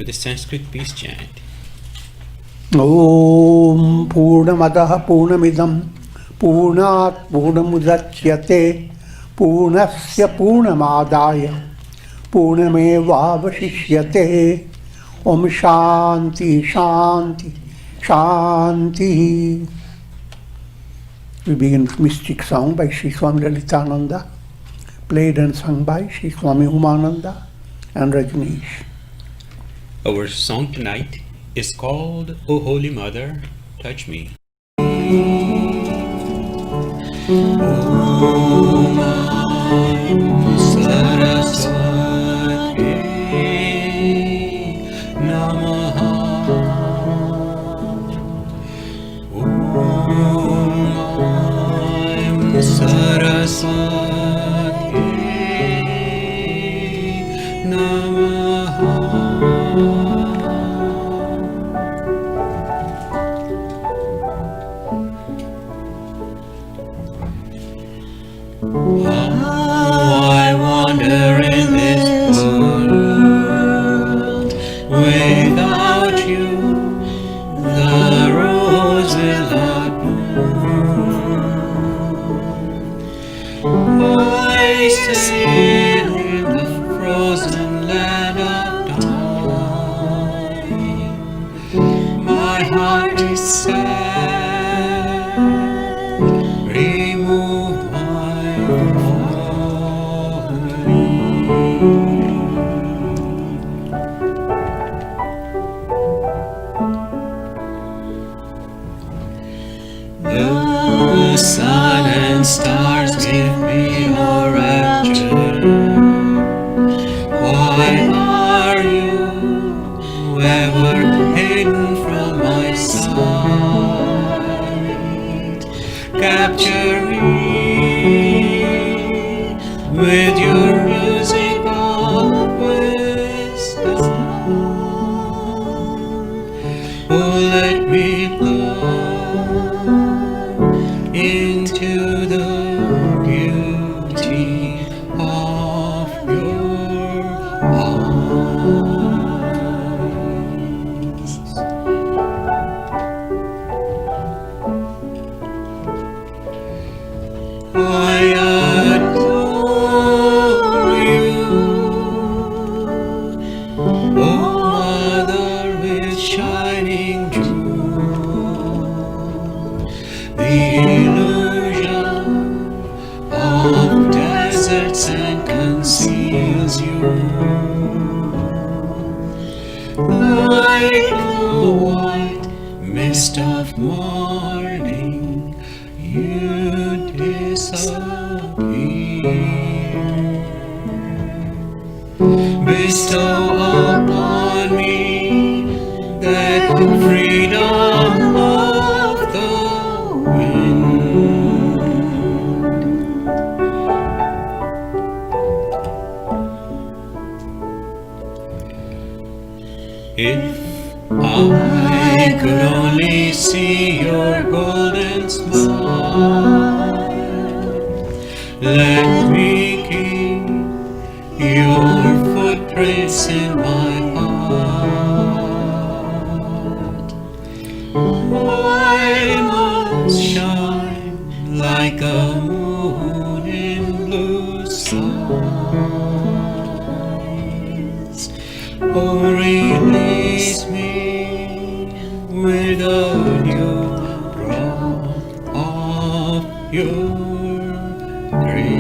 the Sanskrit peace chant. Om Purnamadaha Purnamidam Purnat Purnamudachyate Purnasya Purnamadaya Purnamevavashishyate. Om Shanti Shanti Shanti. We begin with mystic song by Sri Swami Lalitananda, played and sung by Sri Swami Umananda and Rajneesh. Our song tonight is called O Holy Mother, Touch Me. Om Saraswati Namaha. Om Saraswati Namaha. I wander in this world without you, the rose will not bloom. I sail in the frozen land of time. My heart is sad. Remove my the sun and stars give me your rapture. Why are you ever hidden from my sight? Capture me with your music of wisdom. Oh, let me look into the beauty of your eyes. I adore you, O Mother with shining jewel. The illusion of deserts and conceals you. Like the white mist of morning, you disappear. Bestow upon me that freedom of the wind. If I could only see your golden smile, let me keep your footprints in my heart. I must shine like a moon in blue skies. Oh, release me with a new drop of your grace.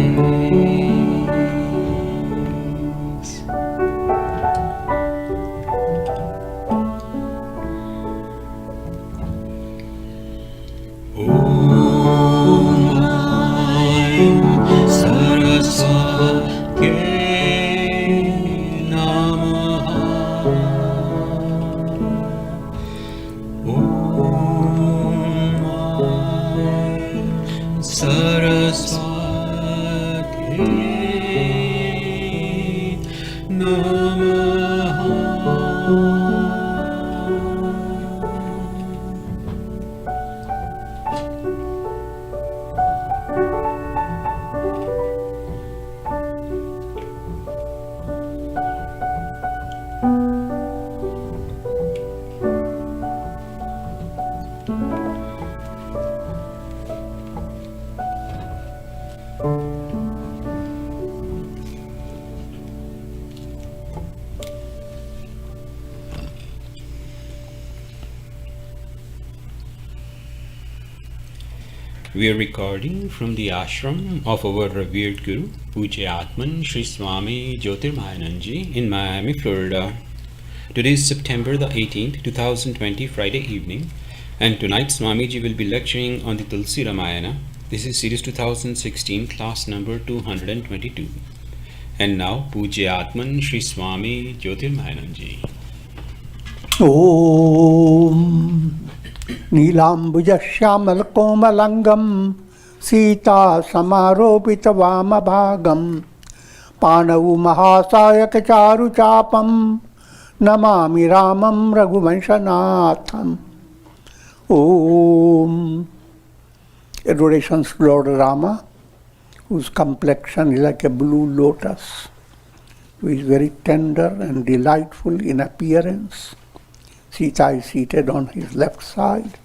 Om Saraswati Namaha. Om Saraswati Namaha. We are recording from the ashram of our revered Guru, Pujya Atman Sri Swami Jyotirmayananda in Miami, Florida. Today is September the 18th, 2020, Friday evening, and tonight Swamiji will be lecturing on the Tulsi Ramayana. This is series 2016, class number 222. And now, Pujya Atman Sri Swami Jyotirmayananda. Om Nilambuja Shyamal Komalangam Sita Samaropita Vamabhagam Panavu Mahasayaka Charu Chapam Namami Ramam Raghuvanshanatham. Om. Adorations to Lord Rama, whose complexion is like a blue lotus, who is very tender and delightful in appearance. Sita is seated on his left side,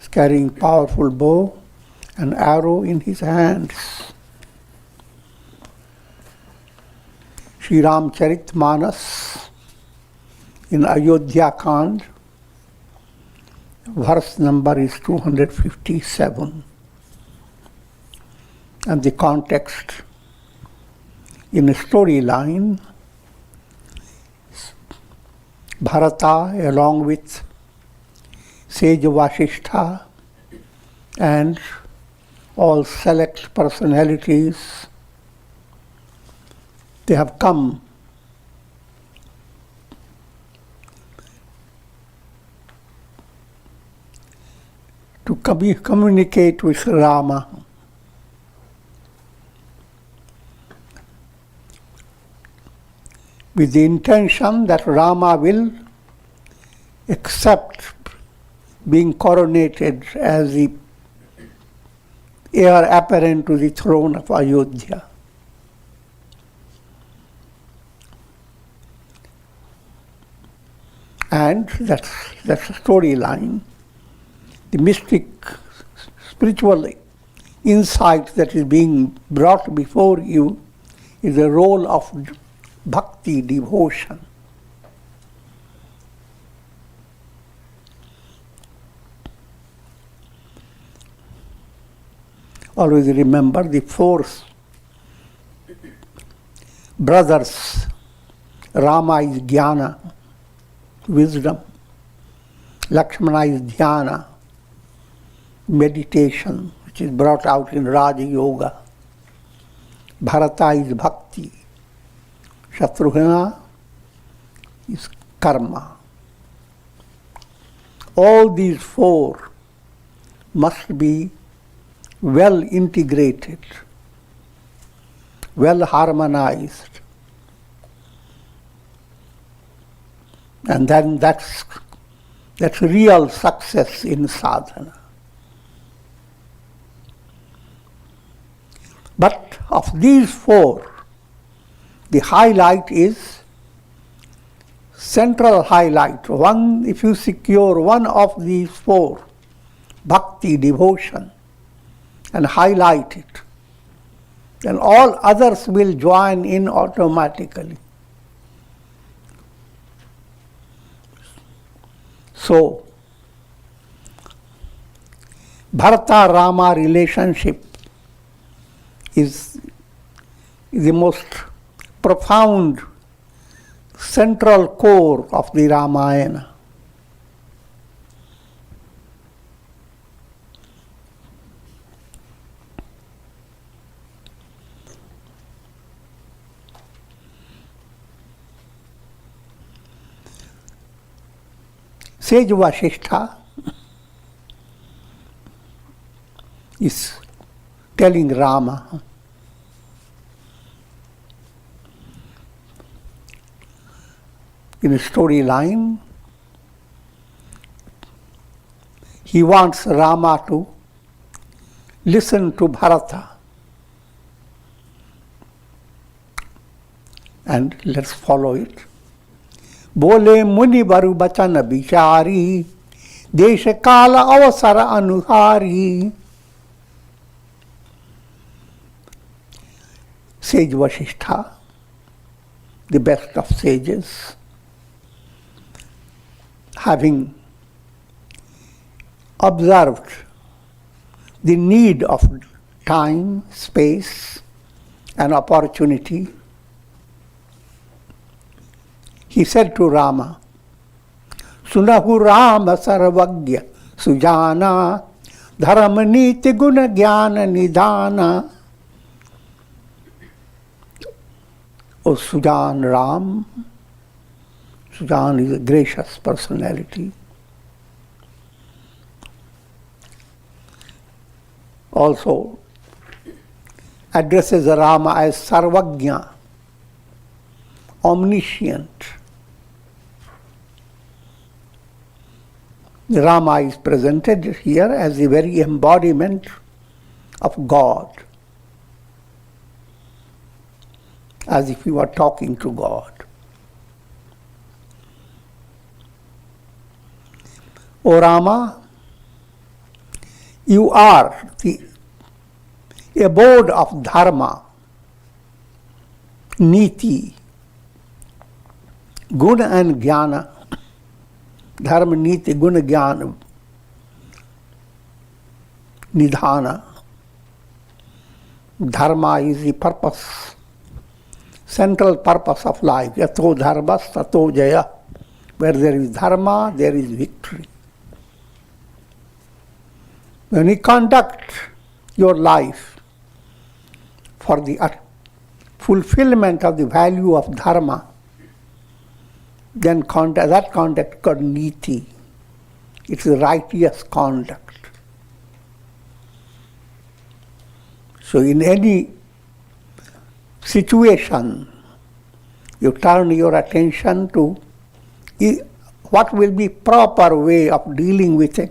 is carrying powerful bow and arrow in his hands. Sri Ramcharitmanas in Ayodhya Kand, verse number is 257. And the context in a storyline, Bharata along with Sage Vasishtha and all select personalities, they have come to communicate with Rama. With the intention that Rama will accept being coronated as the heir apparent to the throne of Ayodhya. And that's the storyline. The mystic, spiritual insight that is being brought before you is the role of bhakti, devotion. Always remember the four brothers. Rama is jnana, wisdom. Lakshmana is dhyana, meditation, which is brought out in Raja Yoga. Bharata is bhakti. Shatrughna is karma. All these four must be well integrated, well harmonized. And then that's real success in sadhana. But of these four, the highlight is central highlight. One, if you secure one of these four, bhakti, devotion, and highlight it, then all others will join in automatically. So, Bharata-Rama relationship is the most profound central core of the Ramayana. Sage Vasishtha is telling Rama, in a storyline, he wants Rama to listen to Bharata. And let's follow it. Bole muni baru bachana bichari, desha kala avasara anuhari. Sage Vasishtha, the best of sages, having observed the need of time, space, and opportunity, he said to Rama, Sunahu Rama Sarvagya Sujana Dharma Niti Guna Jnana Nidhana. O Sujan Ram, Sujan is a gracious personality. Also addresses Rama as Sarvagya, omniscient. Rama is presented here as the very embodiment of God, as if he were talking to God. O Rama, you are the abode of dharma, niti, guna and jnana. Dharma, niti, guna, jnana, nidhana. Dharma is the purpose, central purpose of life. Yato dharmas tato jaya. Where there is dharma, there is victory. When you conduct your life for the fulfillment of the value of dharma, then that conduct called niti. It's the righteous conduct. So in any situation, you turn your attention to what will be proper way of dealing with a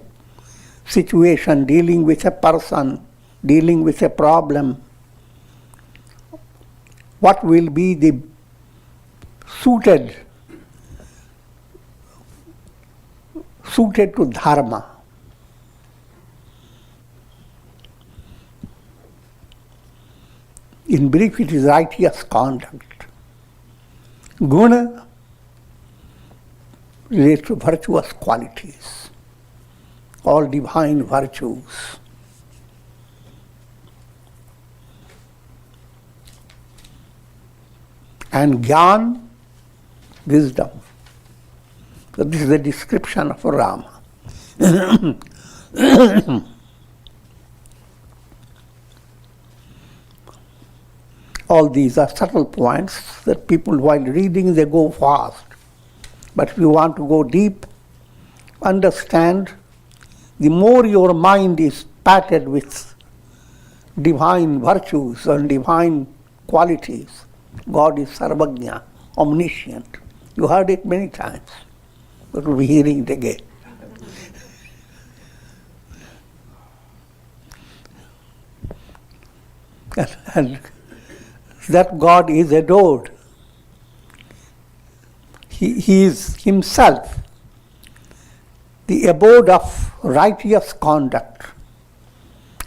situation, dealing with a person, dealing with a problem. What will be the suited to dharma. In brief, it is righteous conduct. Guna relates to virtuous qualities, all divine virtues. And jnana, wisdom. So this is the description of Rama. All these are subtle points that people, while reading, they go fast. But if you want to go deep, understand, the more your mind is patted with divine virtues and divine qualities, God is Sarvagya, omniscient. You heard it many times, but we'll be hearing it again. And that God is adored. He is himself the abode of righteous conduct.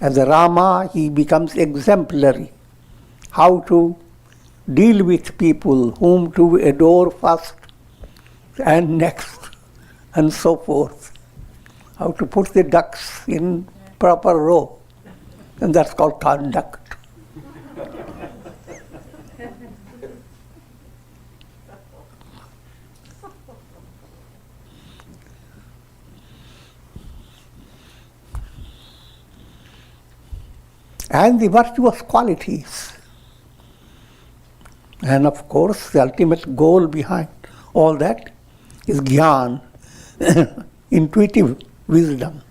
As a Rama, he becomes exemplary. How to deal with people, whom to adore first and next, and so forth. How to put the ducks in proper row. And that's called conduct. And the virtuous qualities. And of course, the ultimate goal behind all that is jnana, intuitive wisdom.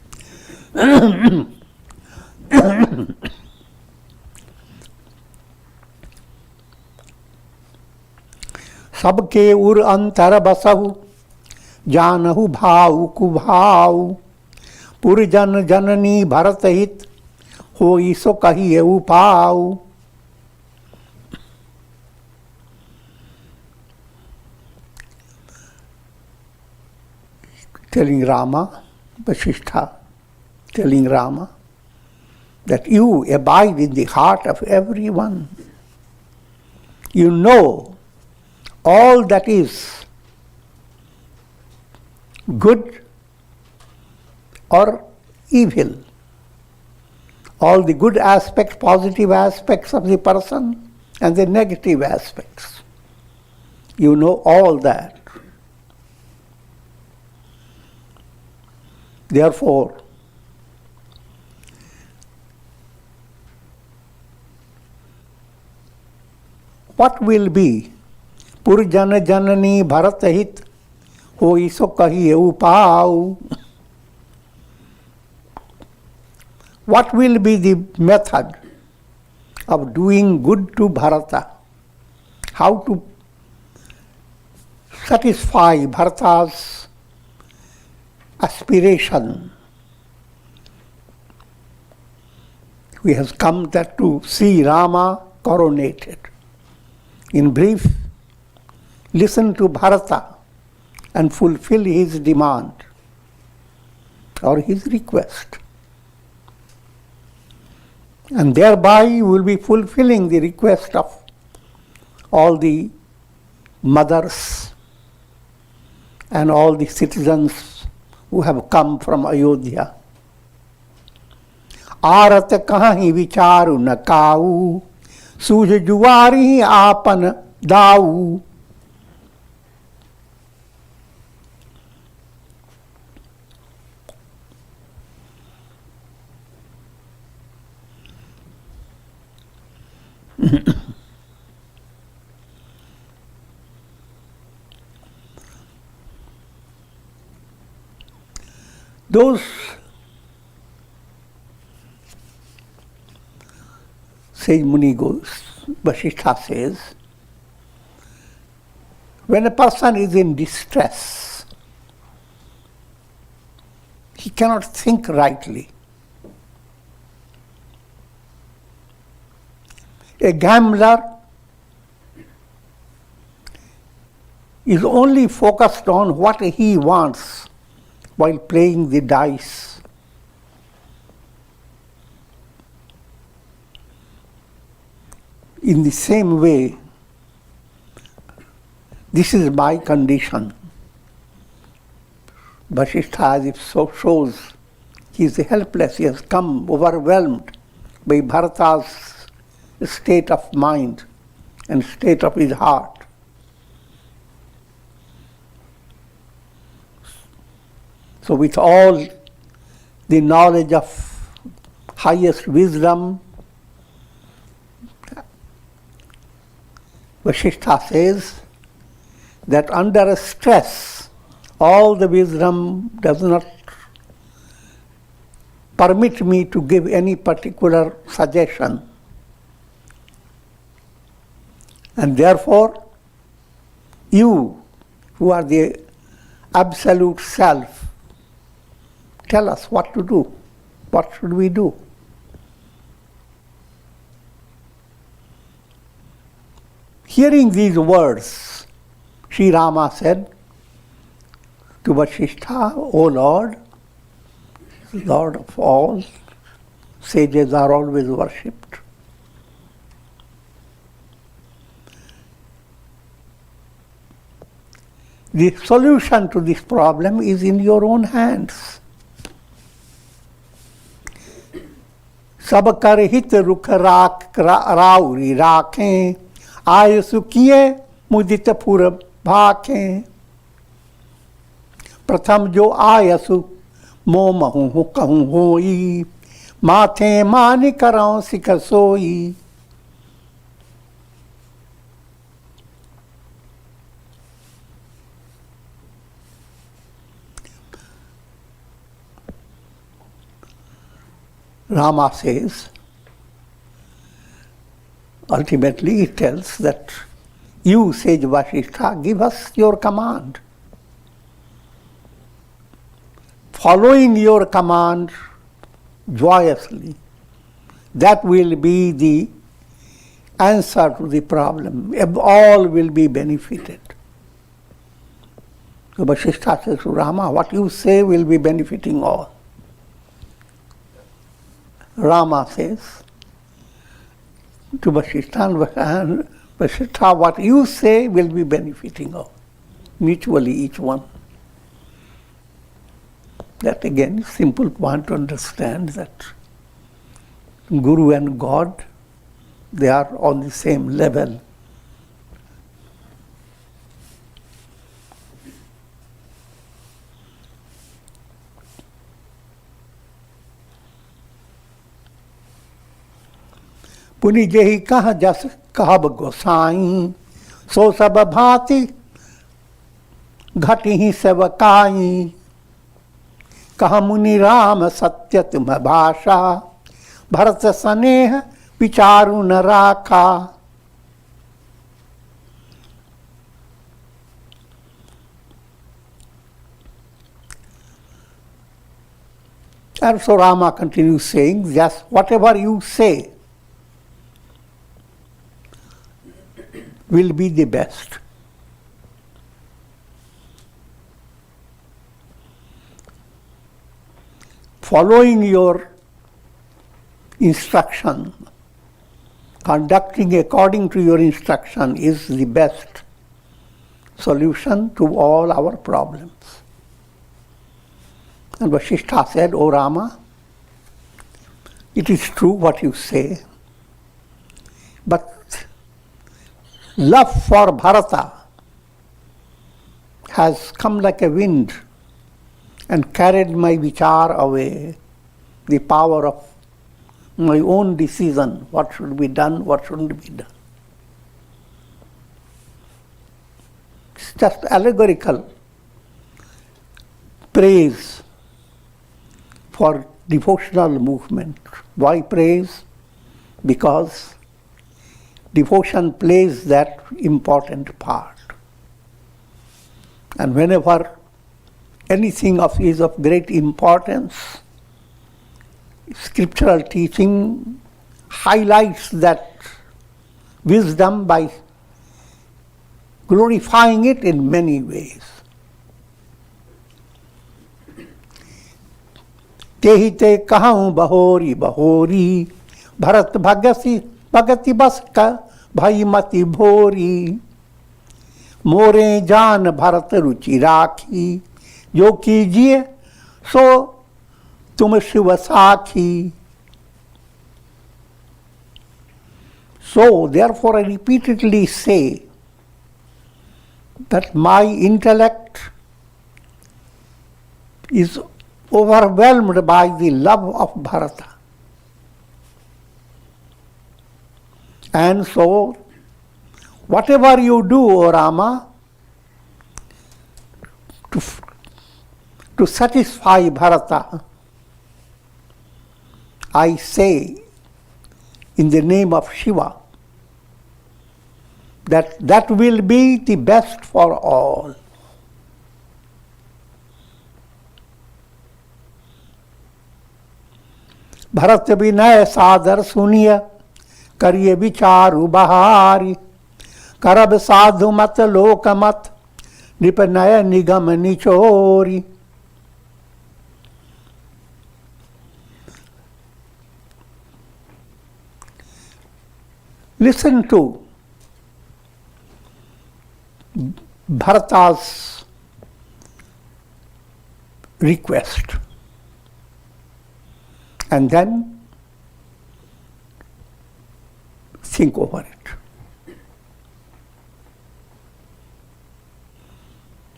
सबके उर अंतर बसहु जानहु भाव कुभाव पुर जन जननी भरत हित होई सो कहिए उपाव. Telling Rama, Vasishtha, telling Rama that you abide in the heart of everyone. You know all that is good or evil, all the good aspects, positive aspects of the person, and the negative aspects. You know all that. Therefore, what will be? Purjana janani bharatahit hoi so kahiye upau. What will be the method of doing good to Bharata? How to satisfy Bharata's aspiration? We have come that to see Rama coronated. In brief, listen to Bharata and fulfill his demand or his request. And thereby you will be fulfilling the request of all the mothers and all the citizens who have come from Ayodhya. आरत कहीं विचारु न काऊ सूझ जुआरी आपन दाऊ. Those Sage Muni goes, Vasishtha says, when a person is in distress, he cannot think rightly. A gambler is only focused on what he wants while playing the dice. In the same way, this is my condition. Vasishtha, as if so shows, he is helpless, he has come overwhelmed by Bharata's state of mind and state of his heart. So with all the knowledge of highest wisdom, Vasishtha says that under stress, all the wisdom does not permit me to give any particular suggestion. And therefore, you, who are the absolute self, tell us what to do. What should we do? Hearing these words, Sri Rama said to Vasishtha, O Lord, Lord of all, sages are always worshipped. The solution to this problem is in your own hands. Sab kar hit rukh rak rauri rakheं आयसु किए मुदित पुर भाखें. प्रथम जो आयसु मोमहु कहूँ होई माथे मान कराऊं सिख सोई. Rama says, ultimately it tells that you, Sage Vasishtha, give us your command. Following your command joyously, that will be the answer to the problem. All will be benefited. So Vasishtha says to Rama, what you say will be benefiting all. Rama says to Vasishtha, Vasishtha, what you say will be benefiting all, mutually each one. That again is simple point to understand that Guru and God, they are on the same level. पुनि जेहि कह जस कहब गोसाई, सो सब भांति घटिहि सेवकाई। कह मुनि राम सत्य तुम भाषा, भरत स्नेह विचारु न राखा। And so Rama continues saying, just whatever you say will be the best. Following your instruction, conducting according to your instruction is the best solution to all our problems. And Vasishtha said, O Rama, it is true what you say, but love for Bharata has come like a wind and carried my vichar away, the power of my own decision, what should be done, what shouldn't be done. It's just allegorical praise for devotional movement. Why praise? Because devotion plays that important part. And whenever anything is of great importance, scriptural teaching highlights that wisdom by glorifying it in many ways. तेहि ते कहूँ बहोरी बहोरी, भरत भगति बस का भई मति भोरी। मोरे जान भरत रुचि राखी, जो कीजिए सो तुम शिव साखी। So therefore I repeatedly say that my intellect is overwhelmed by the love of Bharata. And so, whatever you do, O Rama, to satisfy Bharata, I say in the name of Shiva that will be the best for all. Bharat विनय सादर सुनिय, करिए विचारु बहारी। करब साधु मत लोक मत, निपनय निगम निचोरी। Listen to Bharata's request. And then think over it.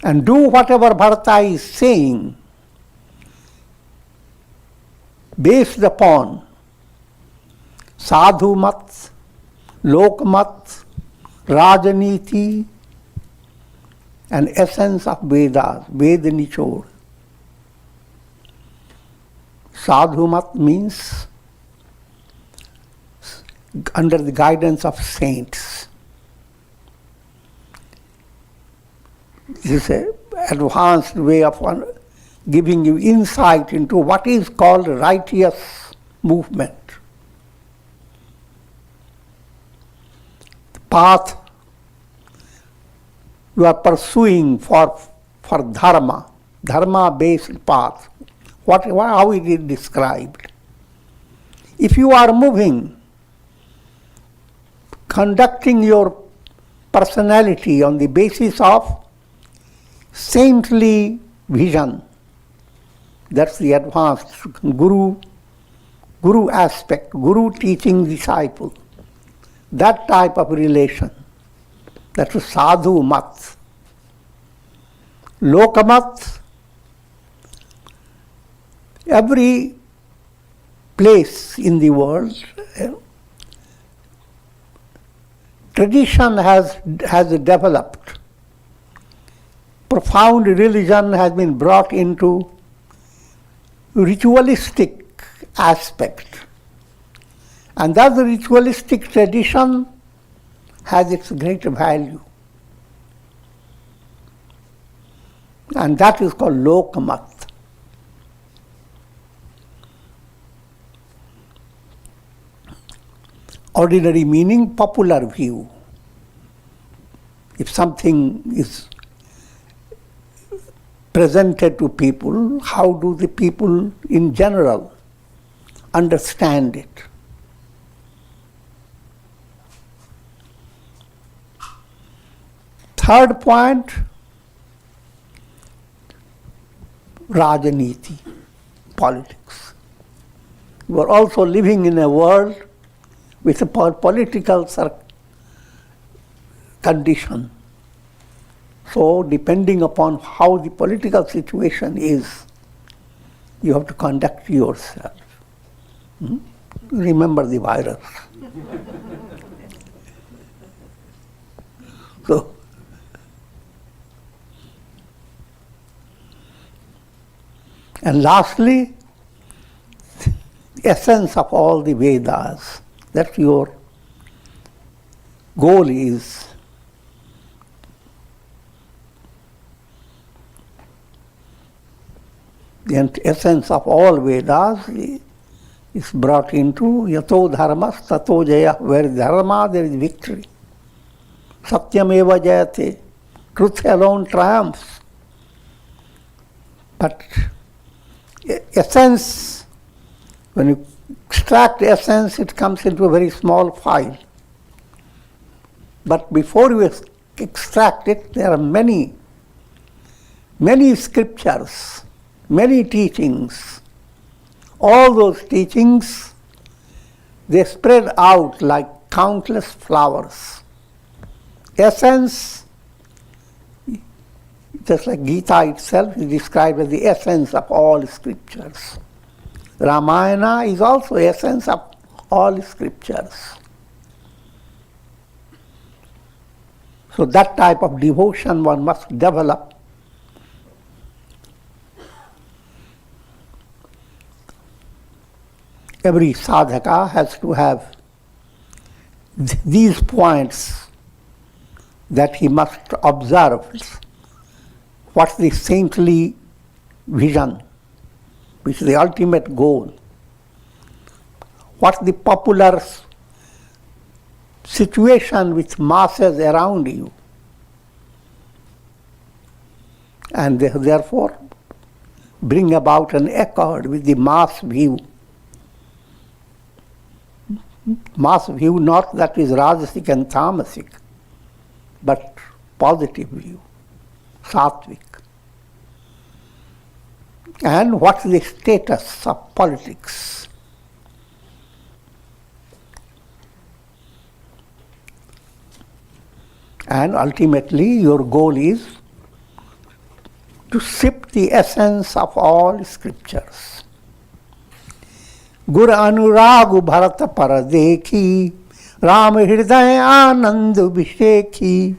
And do whatever Bharata is saying based upon sadhu mat, lok mat, rajaniti, and essence of Vedas, Veda Nichod. Sadhu mat means under the guidance of saints. This is an advanced way of giving you insight into what is called righteous movement. The path you are pursuing for dharma, dharma-based path. How it is described. If you are moving, conducting your personality on the basis of saintly vision, that's the advanced Guru Guru aspect, Guru teaching disciple, that type of relation, that's a sadhu mat. Lokamat, every place in the world, tradition has developed. Profound religion has been brought into ritualistic aspect. And that ritualistic tradition has its great value. And that is called Lokamat. Ordinary meaning, popular view. If something is presented to people, how do the people in general understand it? Third point, Rajaniti, politics. We are also living in a world with a political condition. So, depending upon how the political situation is, you have to conduct yourself. Remember the virus. So, and lastly, the essence of all the Vedas, that your goal is the essence of all Vedas is brought into yato dharmas tato jaya, where dharma there is victory. Satyam eva jayate, truth alone triumphs. But essence, when you extract essence, it comes into a very small file. But before you extract it, there are many scriptures, many teachings. All those teachings, they spread out like countless flowers. Essence, just like Gita itself is described as the essence of all scriptures. Ramayana is also essence of all scriptures. So that type of devotion one must develop. Every sadhaka has to have these points that he must observe. What's the saintly vision, which is the ultimate goal? What's the popular situation with masses around you? And therefore bring about an accord with the mass view. Mass view, not that is rajasic and tamasic, but positive view, sattvic. And what's the status of politics? And ultimately your goal is to sip the essence of all scriptures. गुर अनुराग भरत पर देखी, राम हृदय आनंद विषेखी.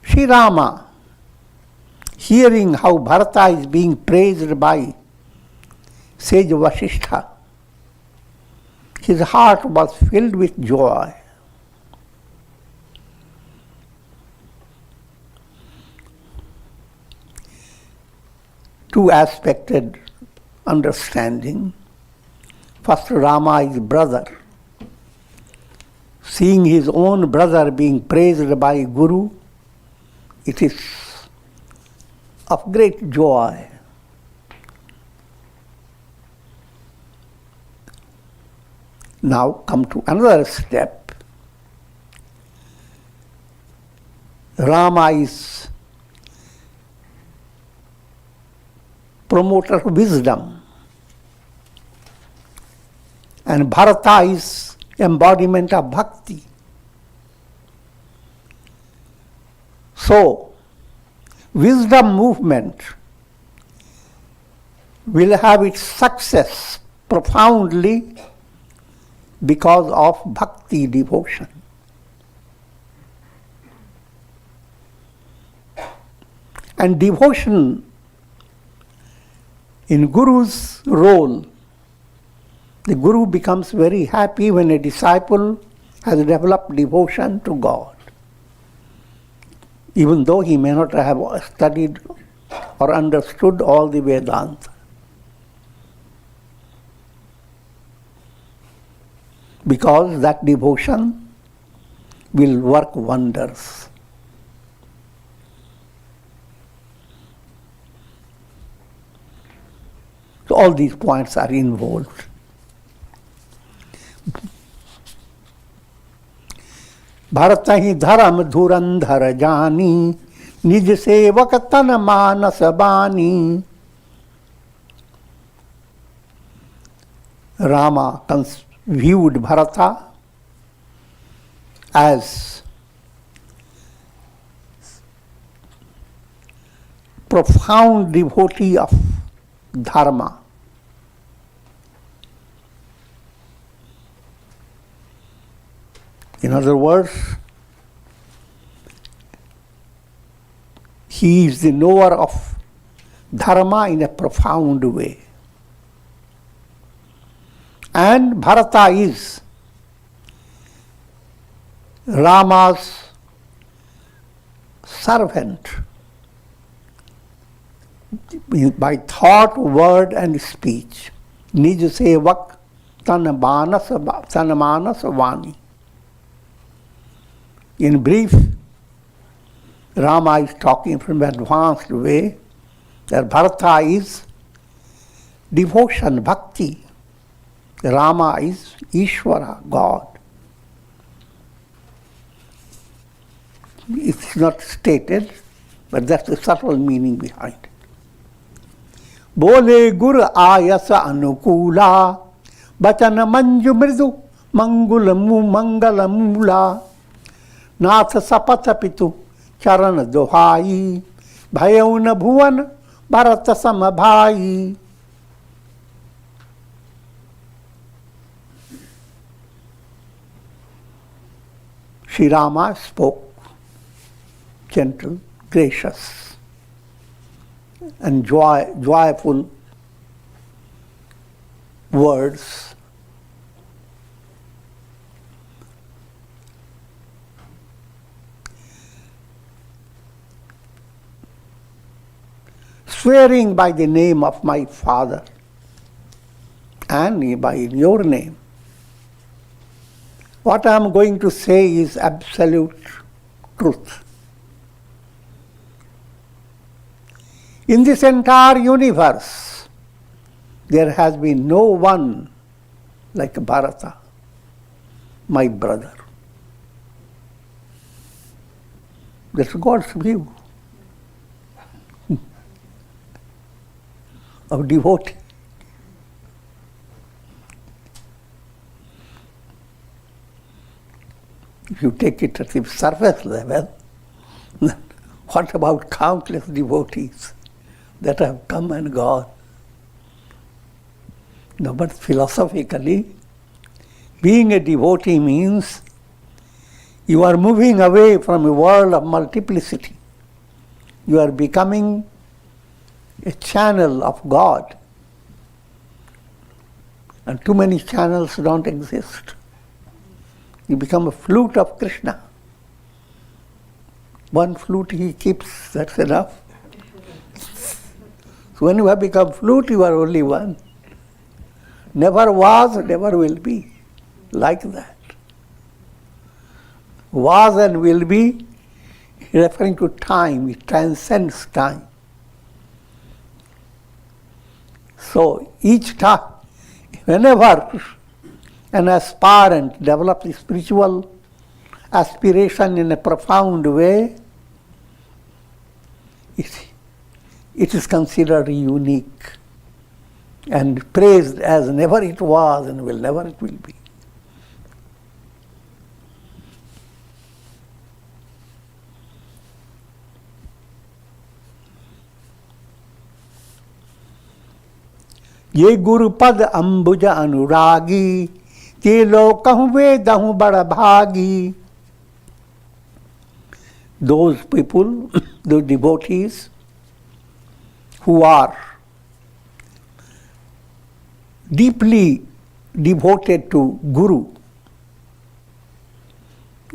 Sri Rama, hearing how Bharata is being praised by Sage Vasishtha, his heart was filled with joy. Two-aspected understanding. First, Rama is brother. Seeing his own brother being praised by Guru, it is of great joy. Now come to another step. Rama is promoter of wisdom. And Bharata is embodiment of bhakti. So, wisdom movement will have its success profoundly because of bhakti devotion. And devotion in Guru's role, the Guru becomes very happy when a disciple has developed devotion to God, even though he may not have studied or understood all the Vedanta. Because that devotion will work wonders. So all these points are involved. Bharat ही धर्म धुरंधर जानी, निज सेवक तन मानस बानी. Rama viewed Bharata as profound devotee of dharma. In other words, he is the knower of dharma in a profound way. And Bharata is Rama's servant by thought, word and speech. Nij sevak tan manas vani. In brief, Rama is talking from an advanced way that Bharata is devotion, bhakti. Rama is Ishvara, God. It's not stated, but that's the subtle meaning behind it. Bole gur ayasa anukula, bachana manju mridu, mangalamula, nath sapatha pitu, charan dohai, bhayauna bhuvan, bharata samabhai. Sri Rama spoke gentle, gracious, and joyful words. Swearing by the name of my father and by your name, what I am going to say is absolute truth. In this entire universe, there has been no one like Bharata, my brother. That's God's view of devotee. If you take it at the surface level, what about countless devotees that have come and gone? No, but philosophically, being a devotee means you are moving away from a world of multiplicity. You are becoming a channel of God. And too many channels don't exist. You become a flute of Krishna. One flute he keeps, that's enough. So when you have become flute, you are only one. Never was, never will be. Like that. Was and will be referring to time, it transcends time. So each time, whenever an aspirant develops a spiritual aspiration in a profound way, it it is considered unique and praised as never it was and will never it will be. ये गुरुपद अंबुज अनुरागी ते लोकहु वेदहु बड़ भागी. Those people, those devotees who are deeply devoted to Guru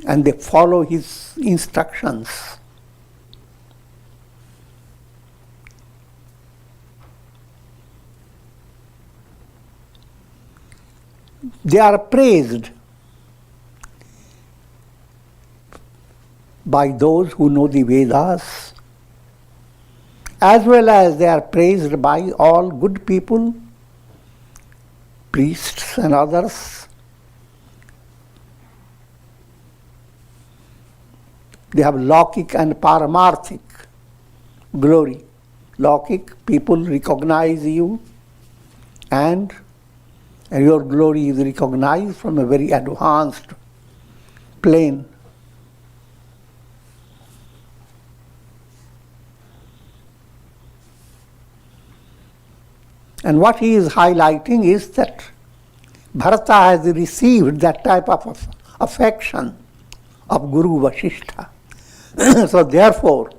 and they follow his instructions, they are praised by those who know the Vedas, as well as they are praised by all good people, priests and others. They have Laukik and Paramarthik glory. Laukik, people recognize you, and your glory is recognized from a very advanced plane. And what he is highlighting is that Bharata has received that type of affection of Guru Vasishtha. So therefore,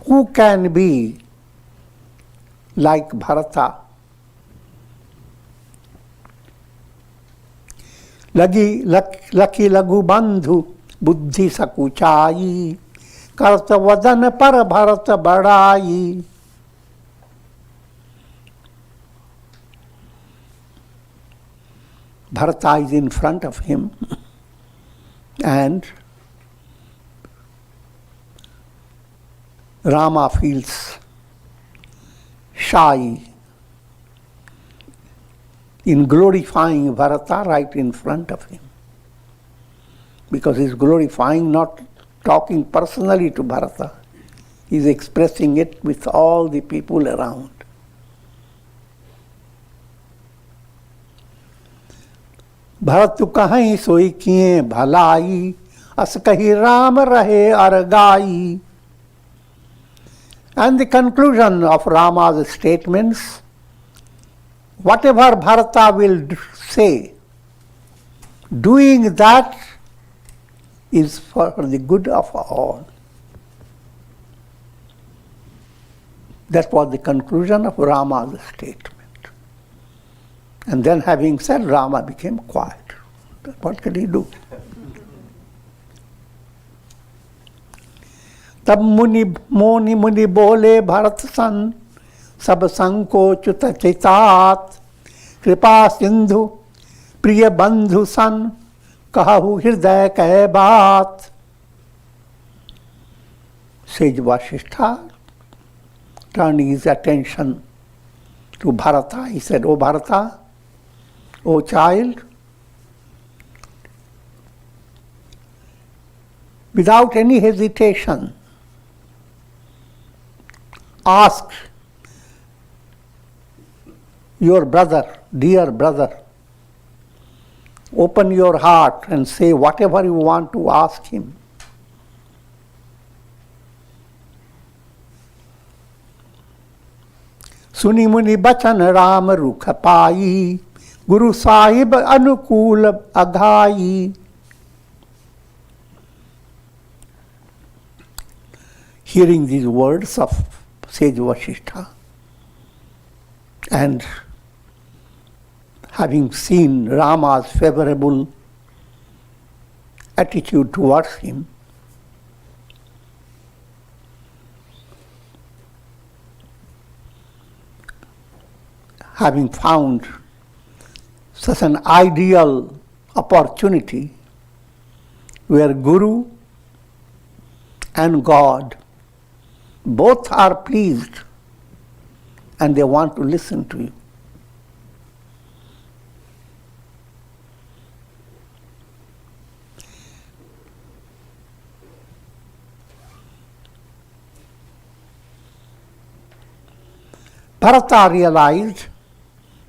who can be like Bharata? Laki lagu bandhu buddhi sakuchai karta vadan par Bharata badai. Bharata is in front of him and Rama feels shy in glorifying Bharata right in front of him, because he is glorifying, not talking personally to Bharata. He is expressing it with all the people around. Bharat कहीं सोई किए भलाई अस कही राम रहे अरगाई. And the conclusion of Rama's statements, whatever Bharata will say, doing that is for the good of all. That was the conclusion of Rama's statement. And then having said, Rama became quiet. What could he do? तब मुनि बोले भरत सन सब संकोचुत चितात कृपा सिंधु प्रिय बंधु सन कहु हृदय कह बात. Sage Vasishtha turning his attention to Bharata, he said, "O Bharata, O child, without any hesitation, ask your brother, dear brother, open your heart and say whatever you want to ask him." सुनि मुनि बचन राम रुख पाई गुरु साहिब अनुकूल अघाई. Hearing these words of Sage Vasishtha and having seen Rama's favorable attitude towards him, having found such an ideal opportunity where Guru and God both are pleased and they want to listen to you. Bharata realized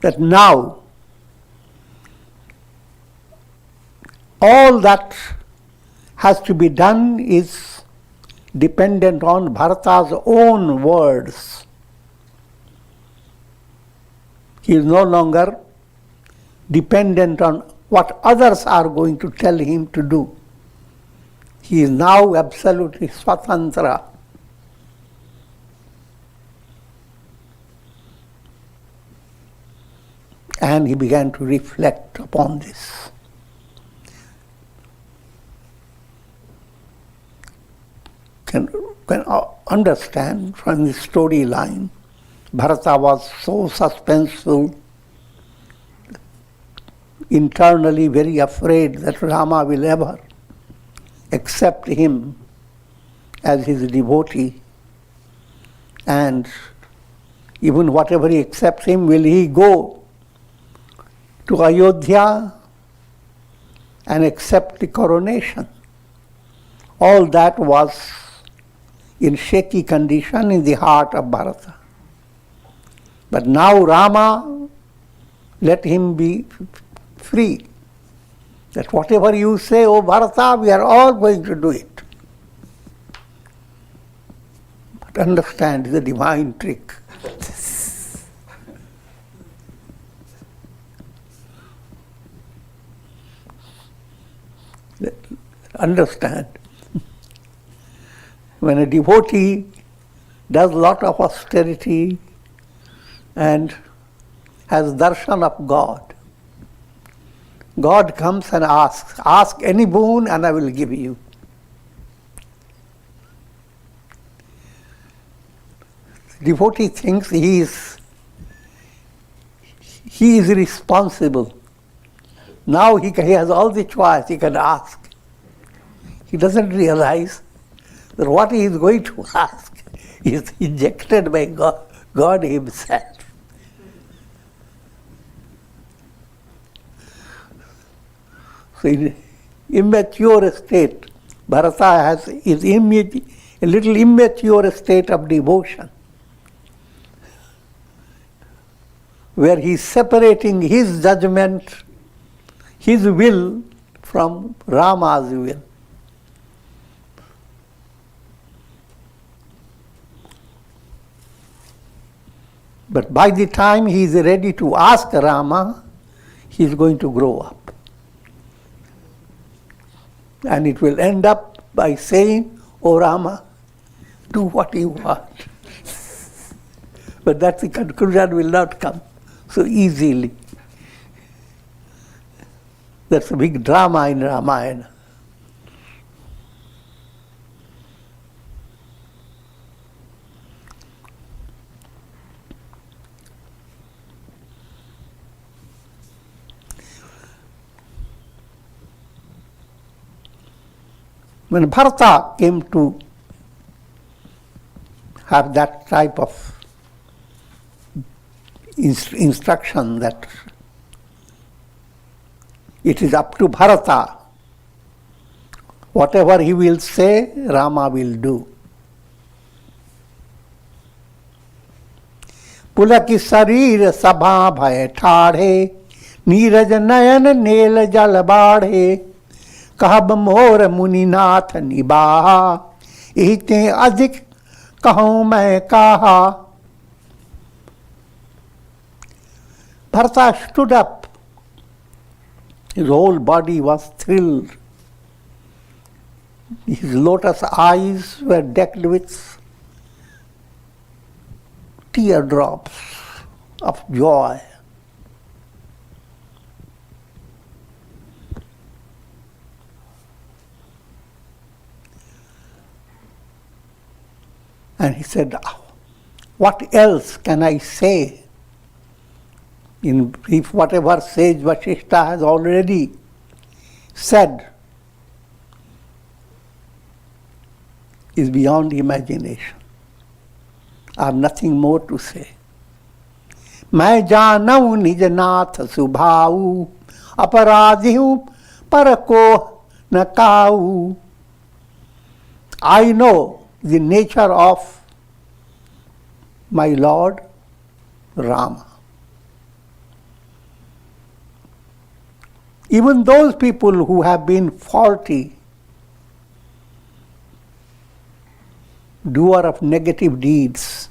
that now all that has to be done is dependent on Bharata's own words. He is no longer dependent on what others are going to tell him to do. He is now absolutely swatantra. And he began to reflect upon this. Can understand from the storyline, Bharata was so suspenseful, internally very afraid that Rama will ever accept him as his devotee, and even whatever he accepts him, will he go to Ayodhya and accept the coronation? All that was in shaky condition in the heart of Bharata. But now Rama let him be free. That whatever you say, oh Bharata, we are all going to do it. But understand the divine trick. Understand. When a devotee does a lot of austerity and has darshan of God, God comes and asks, ask any boon and I will give you. The devotee thinks he is responsible. Now he has all the choice, he can ask. He doesn't realize that what he is going to ask is injected by God himself. So in immature state, Bharata is a little immature state of devotion, where he is separating his judgment, his will from Rama's will. But by the time he is ready to ask Rama, he is going to grow up. And it will end up by saying, oh Rama, do what you want. But that the conclusion will not come so easily. That's a big drama in Ramayana. When Bharata came to have that type of instruction that it is up to Bharata, whatever he will say, Rama will do. पुलक शरीर सभा भय ठाढ़े, नीरज नयन nail जल बाढ़े, कहब मोर मुनिनाथ निबाहा, इते अधिक कहूँ मैं कहा. Bharata stood up. His whole body was thrilled. His lotus eyes were decked with teardrops of joy. And he said, what else can I say? In brief, whatever Sage Vasishtha has already said is beyond imagination. I have nothing more to say. मैं जानऊ निज नाथ सुभाऊ, अपराधी हूँ पर को न काऊ. I know the nature of my Lord, Rama. Even those people who have been faulty, doer of negative deeds,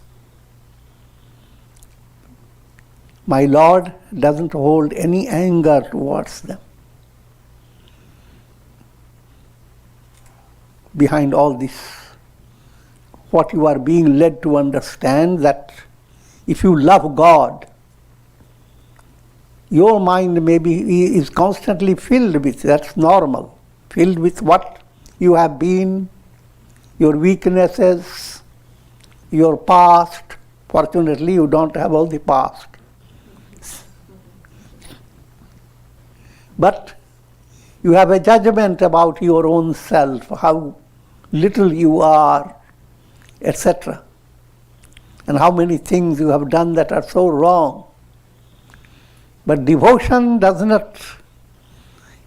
my Lord doesn't hold any anger towards them. Behind all this, what you are being led to understand, that if you love God, your mind is constantly filled with, that's normal, filled with what you have been, your weaknesses, your past. Fortunately, you don't have all the past. But you have a judgment about your own self, how little you are, etc. And how many things you have done that are so wrong. But devotion does not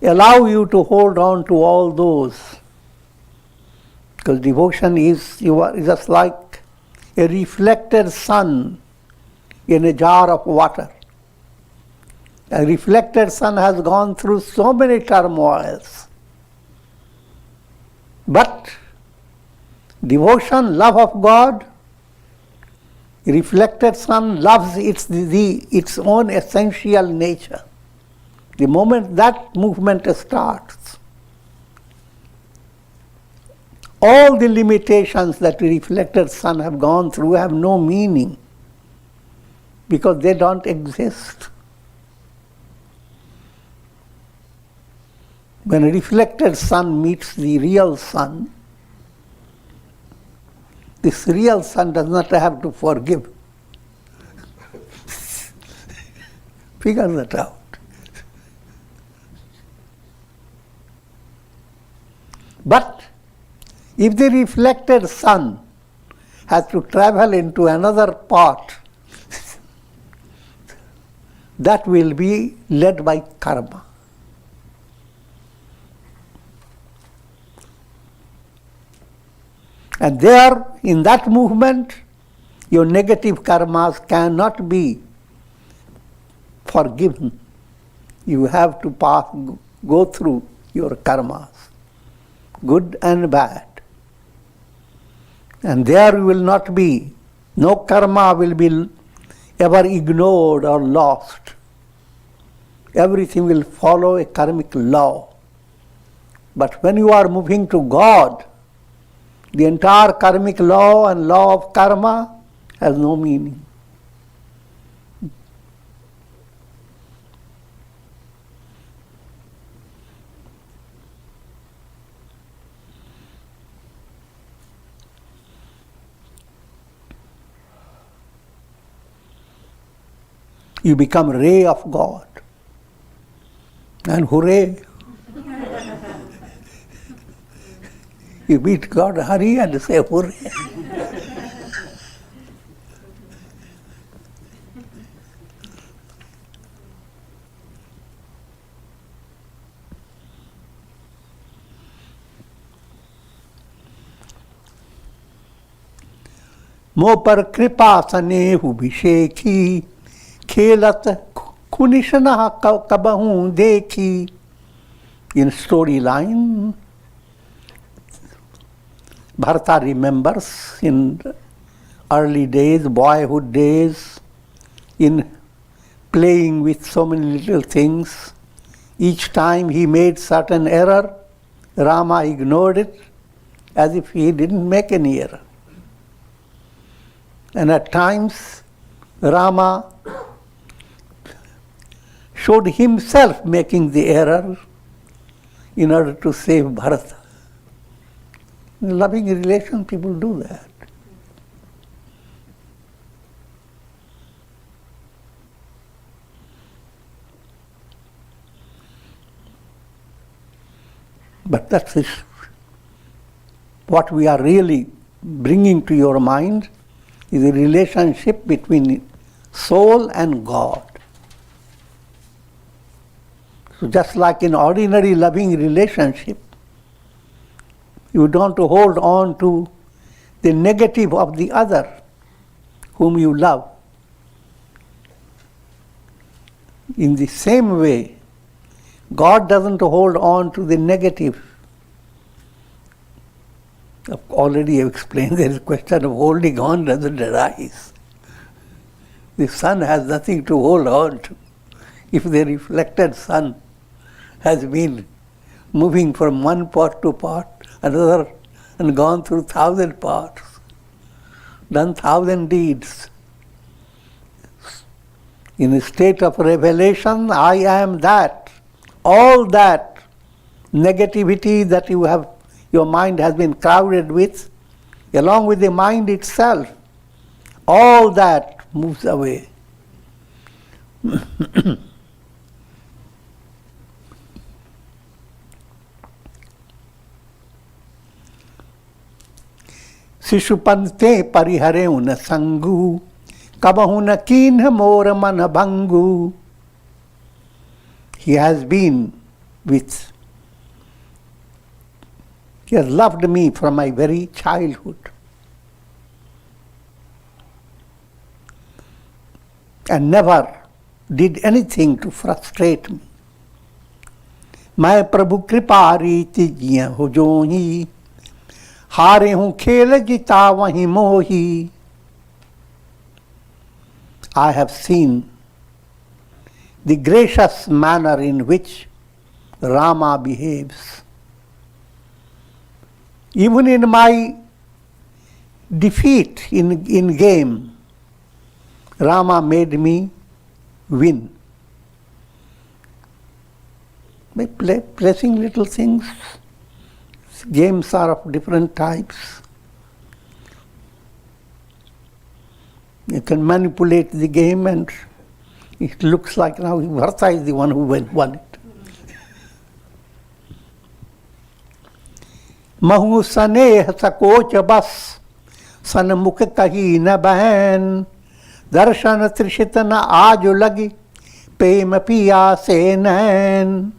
allow you to hold on to all those. Because devotion is just like a reflected sun in a jar of water. A reflected sun has gone through so many turmoils. But devotion, love of God, reflected sun loves its own essential nature. The moment that movement starts, all the limitations that the reflected sun have gone through have no meaning because they don't exist. When a reflected sun meets the real sun, this real sun does not have to forgive. Figure that out. But if the reflected sun has to travel into another part, that will be led by karma. And there, in that movement, your negative karmas cannot be forgiven. You have to go through your karmas, good and bad. And there will not be, no karma will be ever ignored or lost. Everything will follow a karmic law. But when you are moving to God, the entire karmic law and law of karma has no meaning. You become ray of God. And hooray! You meet God, hurry and say hooray. मो पर कृपा स्नेहु विशेखी खेलत खुनिशना कबहूं देखी. In storyline, Bharata remembers in early days, boyhood days, in playing with so many little things. Each time he made certain error, Rama ignored it as if he didn't make any error. And at times, Rama showed himself making the error in order to save Bharata. In loving relation, people do that. But that's what we are really bringing to your mind is a relationship between soul and God. So just like in ordinary loving relationship, you don't hold on to the negative of the other whom you love. In the same way, God doesn't hold on to the negative. I've already explained there is a question of holding on doesn't arise. The sun has nothing to hold on to. If the reflected sun has been moving from one part to part, another, and gone through 1,000 parts, done 1,000 deeds. In a state of revelation, I am that. All that negativity that your mind has been crowded with, along with the mind itself, all that moves away. शिशुपंते परिहरे उन संगु कबहु न कीन्ह मोर मन भंगु. He has been with, he has loved me from my very childhood. And never did anything to frustrate me. मैं प्रभु कृपा रीति जिय हो जोही, हारे हूँ खेल जिता वहीं मोही. I have seen the gracious manner in which Rama behaves. Even in my defeat in game, Rama made me win. By placing little things, games are of different types. You can manipulate the game and it looks like now Bharata is the one who won it. महु सनेह सकोच बस सनमुख कही न बहन, दर्शन त्रिषित न आज लगी प्रेम पिया से नैन.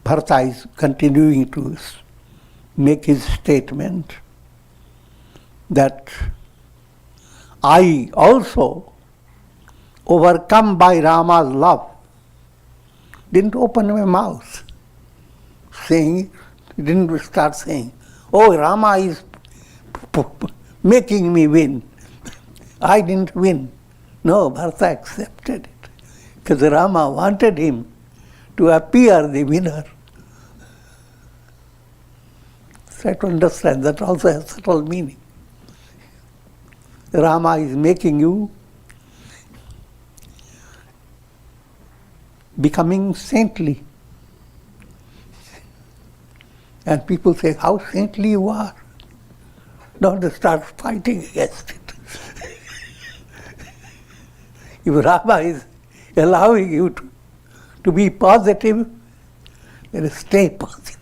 Bharata is continuing to make his statement that I also, overcome by Rama's love, didn't open my mouth saying, didn't start saying, oh, Rama is making me win. I didn't win. No, Bharata accepted it because Rama wanted him to appear the winner. Try to understand that also has subtle meaning. Rama is making you becoming saintly. And people say, how saintly you are. Don't start fighting against it. If Rama is allowing you to be positive, then stay positive.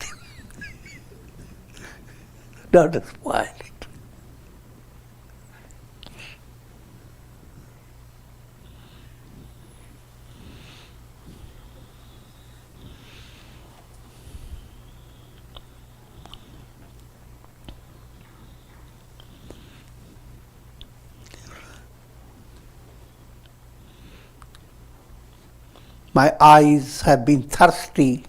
Don't spoil it. My eyes have been thirsty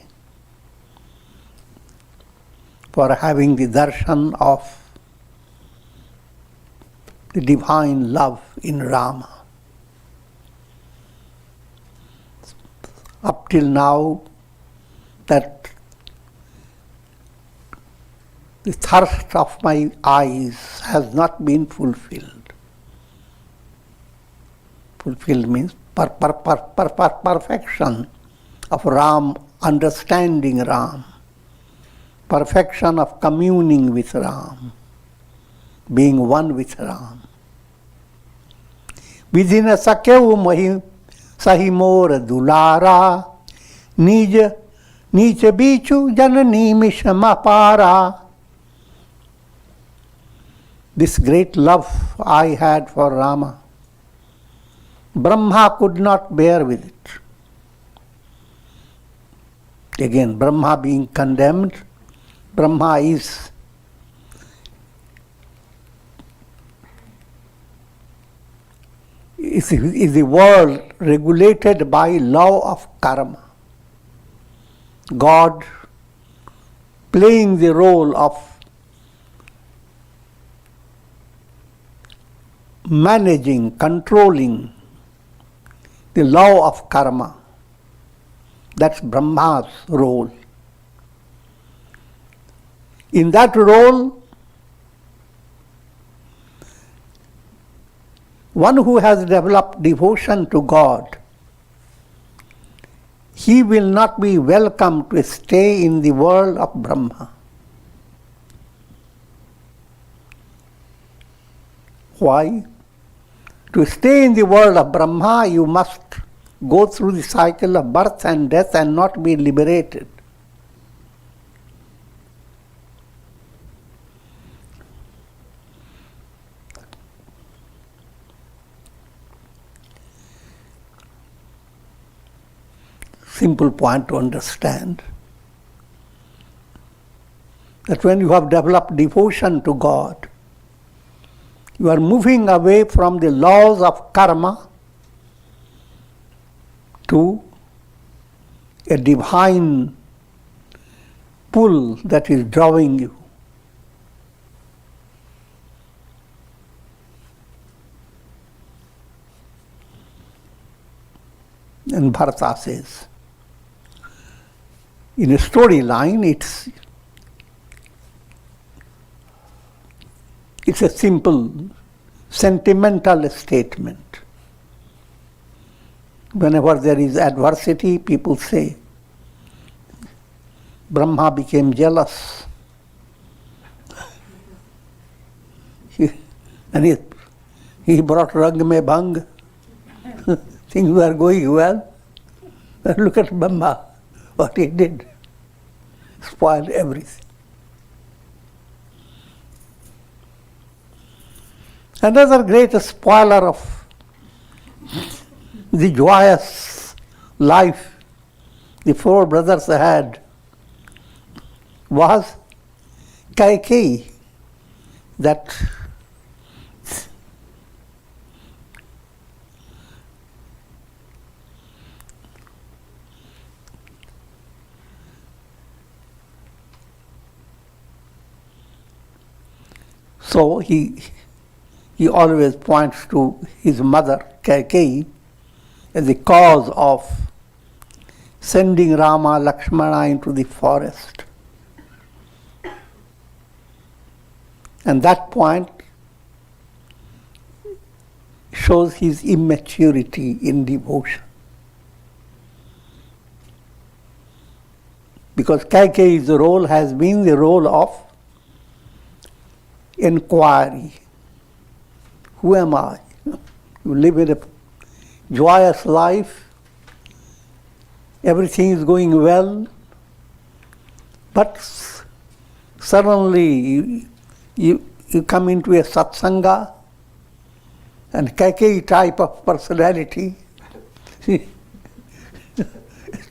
for having the darshan of the divine love in Rama. Up till now, that the thirst of my eyes has not been fulfilled. Fulfilled means perfection of Ram, understanding Ram, perfection of communing with Ram, being one with Ram. Within a sakeu mahi sahimor dulara, nij niche bichu janani mishamapara. This great love I had for Rama Brahma could not bear with it. Again, Brahma being condemned, Brahma is the world regulated by law of karma. God playing the role of managing, controlling the law of karma. That's Brahma's role. In that role, one who has developed devotion to God, he will not be welcome to stay in the world of Brahma. Why? To stay in the world of Brahma, you must go through the cycle of birth and death and not be liberated. Simple point to understand that when you have developed devotion to God, you are moving away from the laws of karma to a divine pull that is drawing you. And Bharata says, in a storyline, it's a simple, sentimental statement. Whenever there is adversity, people say, Brahma became jealous. And he brought rang mein bhang. Things were going well. And look at Brahma, what he did. Spoiled everything. Another great spoiler of the joyous life the four brothers had was Kaikeyi, that so he always points to his mother, Kaikeyi, as the cause of sending Rama, Lakshmana into the forest. And that point shows his immaturity in devotion. Because Kaikeyi's role has been the role of inquiry. Who am I? You live in a joyous life, everything is going well, but suddenly you come into a satsanga, and Kaikeyi type of personality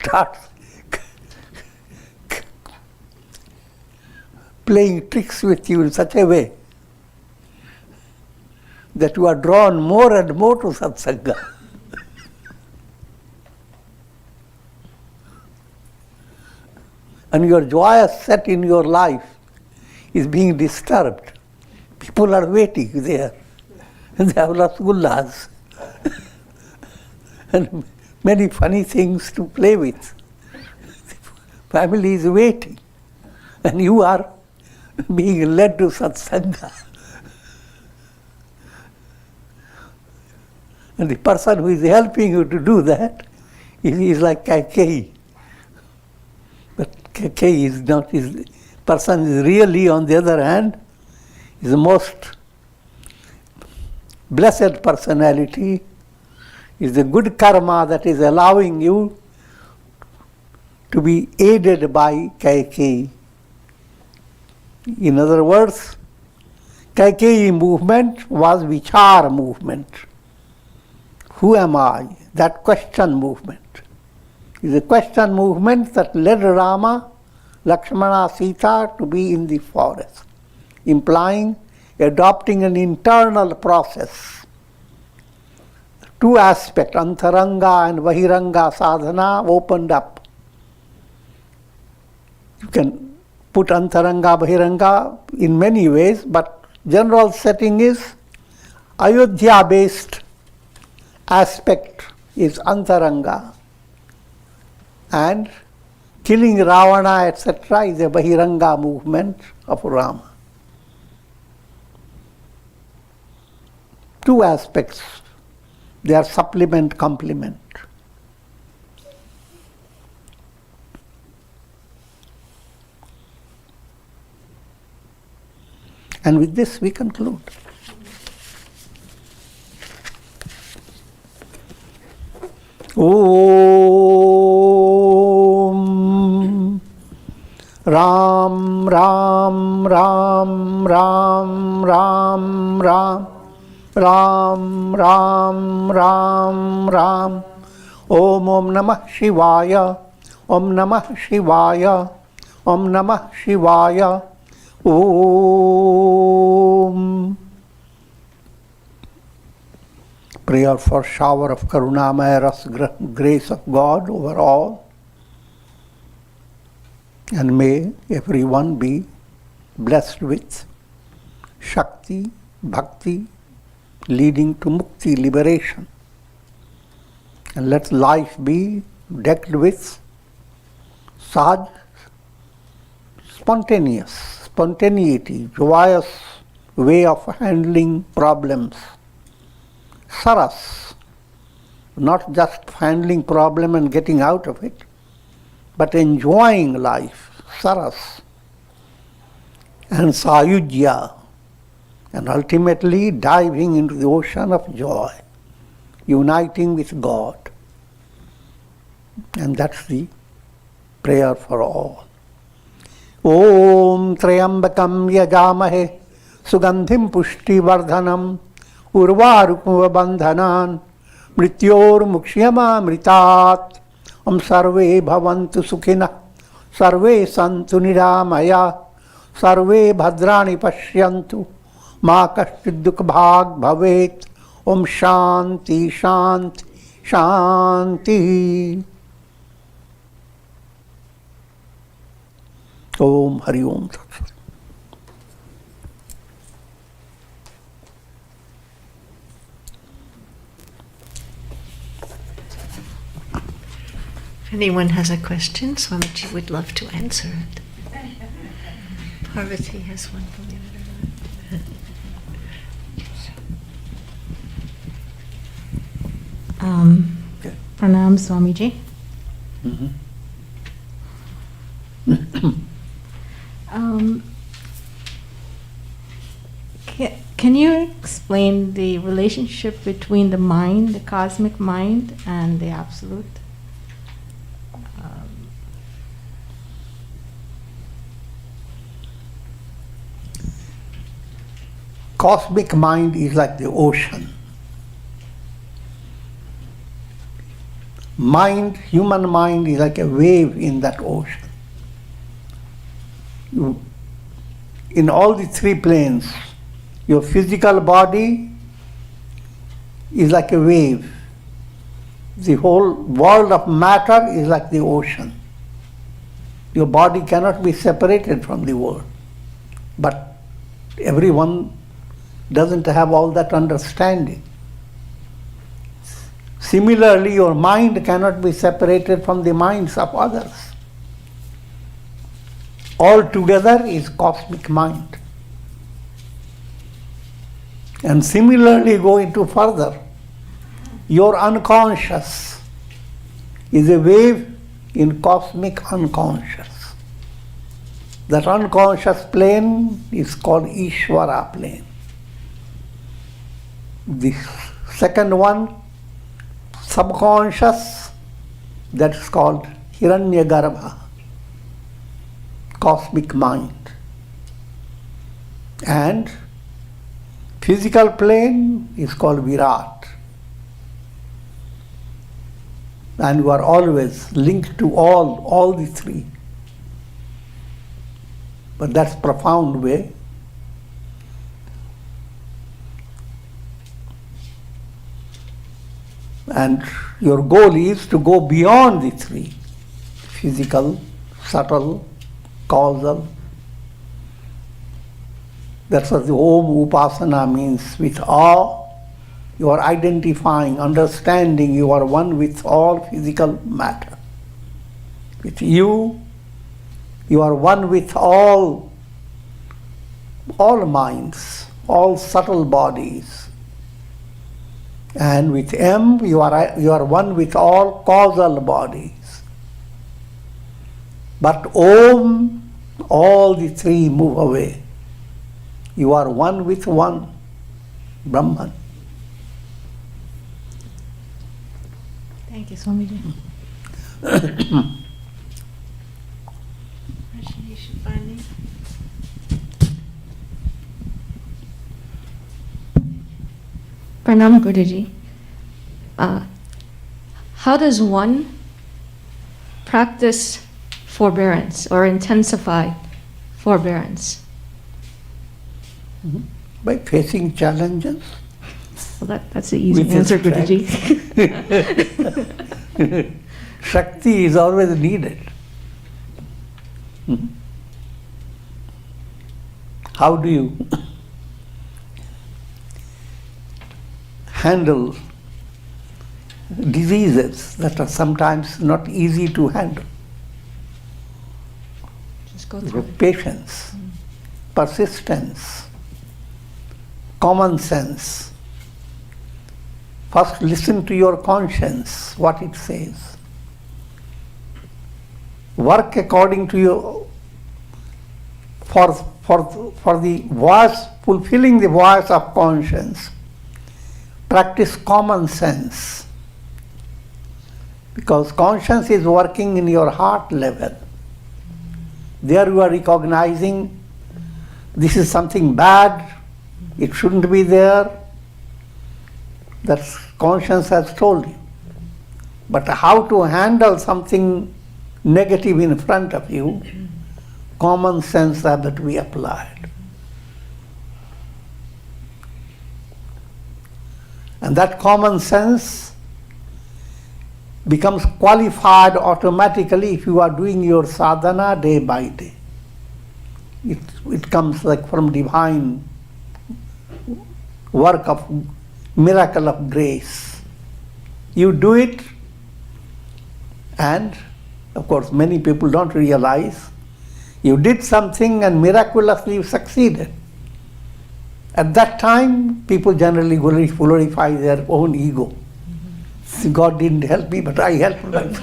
starts playing tricks with you in such a way that you are drawn more and more to satsanga. And your joyous set in your life is being disturbed. People are waiting there, and they have rasgullas and many funny things to play with. Family is waiting, and you are being led to satsanga. And the person who is helping you to do that is like Kaikeyi. But Kaikeyi is not, his person is really, on the other hand, is the most blessed personality, is the good karma that is allowing you to be aided by Kaikeyi. In other words, Kaikeyi movement was Vichar movement, who am I? That question movement is a question movement that led Rama, Lakshmana, Sita to be in the forest, implying adopting an internal process. Two aspects, Antaranga and Bahiranga sadhana, opened up. You can put Antaranga, Bahiranga in many ways, but general setting is Ayodhya-based aspect is Antaranga, and killing Ravana, etc., is a Bahiranga movement of Rama. Two aspects, they are supplement, complement. And with this we conclude. Om Ram Ram Ram Ram Ram Ram Ram Ram Ram Ram Om Om Namah Shivaya Om Namah Shivaya Om Namah Shivaya Om. Prayer for shower of Karunamaya Ras grace of God over all, and may everyone be blessed with Shakti, Bhakti, leading to Mukti, liberation. And let life be decked with Sage, spontaneity, joyous way of handling problems. Saras, not just handling problem and getting out of it, but enjoying life. Saras. And Sayujya, and ultimately diving into the ocean of joy, uniting with God. And that's the prayer for all. Om Trayambakam Yajamahe Sugandhim Pushti Vardhanam Urvarukuva Bandhanan Mrityor Mukshiyama Mritat Om Sarve Bhavantu Sukhina Sarve Santu Niramaya Sarve Bhadrani Pashyantu Ma Kashchid Dukh Bhag Bhavet Om Shanti Shanti Shanti. Om Hari Om Tat Sat. If anyone has a question, Swamiji would love to answer it. Parvati has one, believe it or not. Pranam Swamiji. Can you explain the relationship between the mind, the cosmic mind, and the absolute? Cosmic mind is like the ocean. Mind, human mind, is like a wave in that ocean. In all the three planes, your physical body is like a wave. The whole world of matter is like the ocean. Your body cannot be separated from the world. But everyone doesn't have all that understanding. Similarly, your mind cannot be separated from the minds of others. All together is cosmic mind. And similarly, go into further. Your unconscious is a wave in cosmic unconscious. That unconscious plane is called Ishvara plane. The second one, subconscious, that is called Hiranyagarbha, cosmic mind. And physical plane is called Virat. and you are always linked to all the three. But that's profound way. And your goal is to go beyond the three: physical, subtle, causal. That's what the Om Upasana means. With awe, you are identifying, understanding you are one with all physical matter. With you are one with all minds, all subtle bodies. And with M, you are one with all causal bodies. But Om, all the three move away. You are one with one, Brahman. Thank you, Swamiji. Pranam Guruji. How does one practice forbearance or intensify forbearance? By facing challenges. Well, that's the easy With answer, strength. Guruji. Shakti is always needed. How do you handle diseases that are sometimes not easy to handle? Just go through it. Patience, persistence, common sense. First listen to your conscience, what it says. Work according to your, for the voice, fulfilling the voice of conscience. Practice common sense. Because conscience is working in your heart level. There you are recognizing this is something bad, it shouldn't be there. That conscience has told you. But how to handle something negative in front of you, common sense has to be applied. And that common sense becomes qualified automatically if you are doing your sadhana day by day. It comes like from divine work of miracle of grace. You do it, and of course many people don't realize you did something and miraculously you succeeded. At that time, people generally glorify their own ego. God didn't help me, but I helped myself.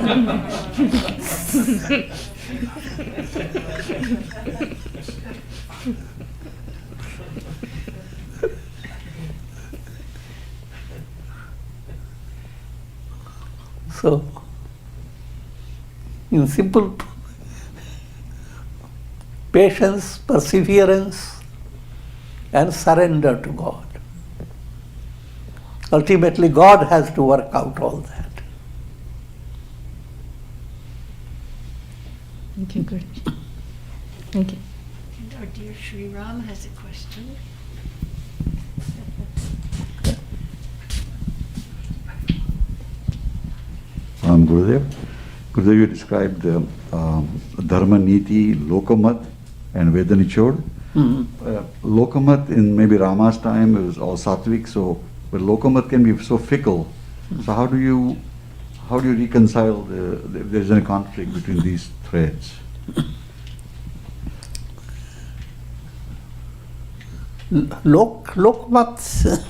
So, in simple patience, perseverance, and surrender to God. Ultimately, God has to work out all that. Thank you, Guruji. Thank you. And our dear Sri Ram has a question. Gurudev. Gurudev, you described Dharma Niti, Lokamat, and Vedanichod. Lokamat in maybe Rama's time, it was all sattvic, so but Lokamat can be so fickle. So how do you reconcile if there's any conflict between these threads? Lokamat,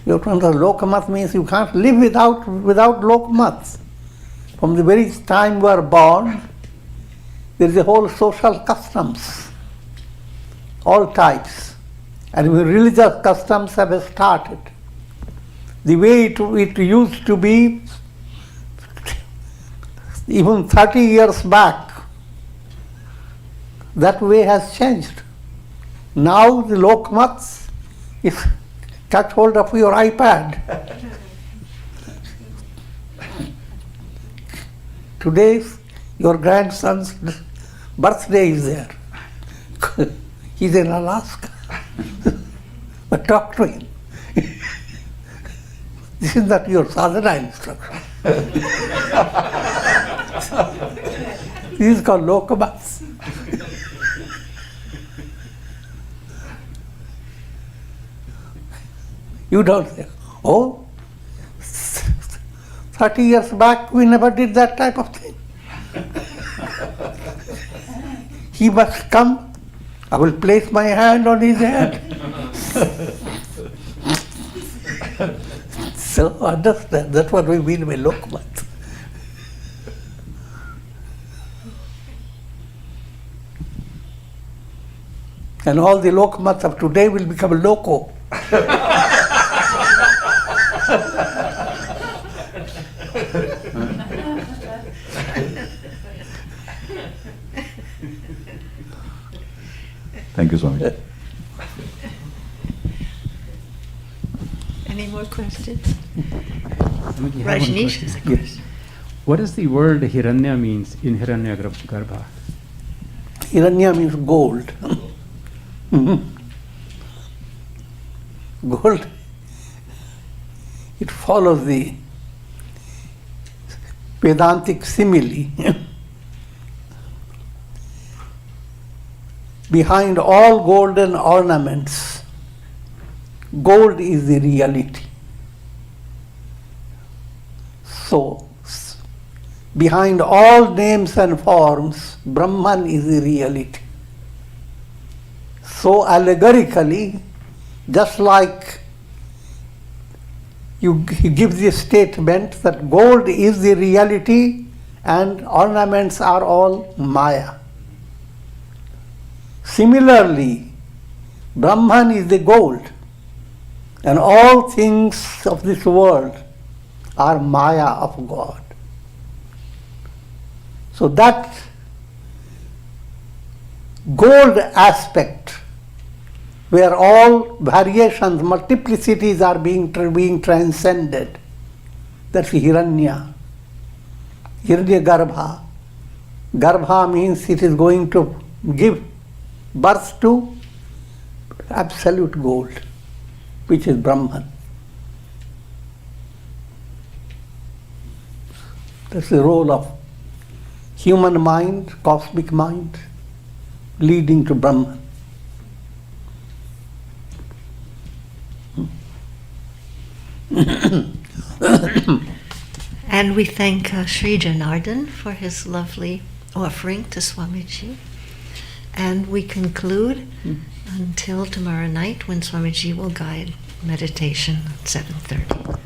you have to understand, Lokamat means you can't live without Lokamat. From the very time you are born, there is a whole social customs, all types. And religious customs have started. The way it used to be even 30 years back, that way has changed. Now the Lokmats is catch hold of your iPad. Today, your grandson's birthday is there. He's in Alaska. But talk to him. This is not your sadhana instruction. This is called lokamas. You don't say, oh, 30 years back we never did that type of thing. He must come, I will place my hand on his head. So understand, that's what we mean by lokamat. And all the lokamats of today will become loco. Thank you, Swami. Any more questions? Swamiji, I have one Rajneesh question. has a question. What does the word Hiranya means in Hiranyagarbha? Hiranya means gold. Gold, it follows the Vedantic simile. Behind all golden ornaments, gold is the reality. So, behind all names and forms, Brahman is the reality. So allegorically, just like he gives the statement that gold is the reality and ornaments are all Maya. Similarly, Brahman is the gold and all things of this world are Maya of God. So that gold aspect where all variations, multiplicities are being transcended. That's Hiranya. Hiranya Garbha. Garbha means it is going to give birth to absolute gold, which is Brahman. That's the role of human mind, cosmic mind, leading to Brahman. And we thank Sri Janardhan for his lovely offering to Swamiji. And we conclude until tomorrow night when Swamiji will guide meditation at 7:30.